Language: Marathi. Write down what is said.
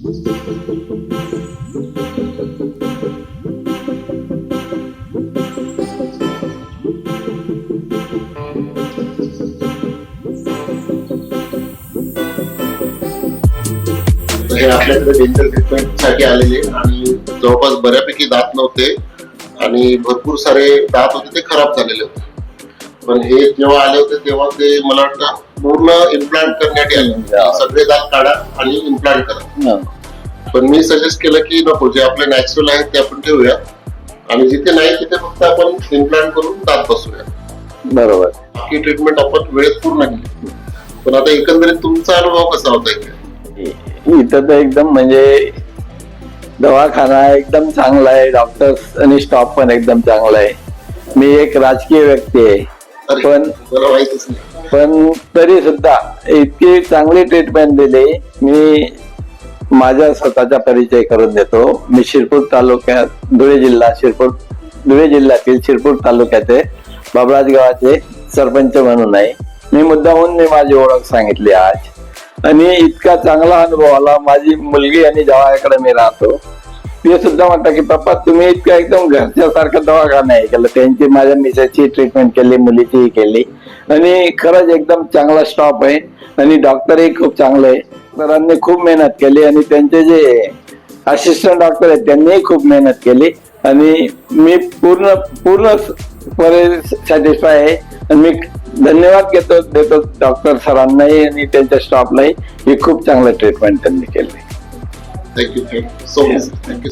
हे आपल्याकडे डेंटल ट्रीटमेंट साठी आलेले आणि जवळपास बऱ्यापैकी दात नव्हते आणि भरपूर सारे दात होते ते खराब झालेले होते. पण हे जेव्हा आले होते तेव्हा ते मला वाटतं पूर्ण इम्प्लांट करण्यात आले. सगळे दात काढा आणि इम्प्लांट करा. पण मी सजेस्ट केलं की नको, जे आपले नॅचरल आहेत ते आपण ठेवूया आणि जिथे नाही तिथे फक्त आपण इम्प्लांट करून दात बसूया. बरोबर. बाकी ट्रीटमेंट आपण वेळेत पूर्ण केली. पण आता एकंदरीत तुमचा अनुभव कसा होता इथे? इथं तर एकदम म्हणजे दवाखाना एकदम चांगला आहे, डॉक्टर्स आणि स्टाफ पण एकदम चांगला आहे. मी एक राजकीय व्यक्ती आहे, पण मला माहितीच नाही, पण तरी सुद्धा इतकी चांगली ट्रीटमेंट दिली. मी माझा स्वतःचा परिचय करून देतो. मी शिरपूर तालुक्यात धुळे जिल्ह्यातील शिरपूर तालुक्याचे बाबराज गावाचे सरपंच म्हणून आहे. मी मुद्दामून माझी ओळख सांगितली आज आणि इतका चांगला अनुभव आला. माझी मुलगी आणि जेव्हाकडे मी राहतो ते सुद्धा म्हणतात की पप्पा तुम्ही इतका एकदम घरच्यासारखा दवाखाना आहे केलं. त्यांची माझ्या मिसेसची ट्रीटमेंट केली, मुलीचीही केली आणि खरंच एकदम चांगला स्टॉप आहे आणि डॉक्टरही खूप चांगले आहे. सरांनी खूप मेहनत केली आणि त्यांचे जे असिस्टंट डॉक्टर आहेत त्यांनीही खूप मेहनत केली आणि मी पूर्ण सॅटिस्फाय आहे. आणि मी धन्यवाद देतो डॉक्टर सरांनाही आणि त्यांच्या स्टाफलाही. ही खूप चांगलं ट्रीटमेंट त्यांनी केली. Thank you so much. थँक्यू.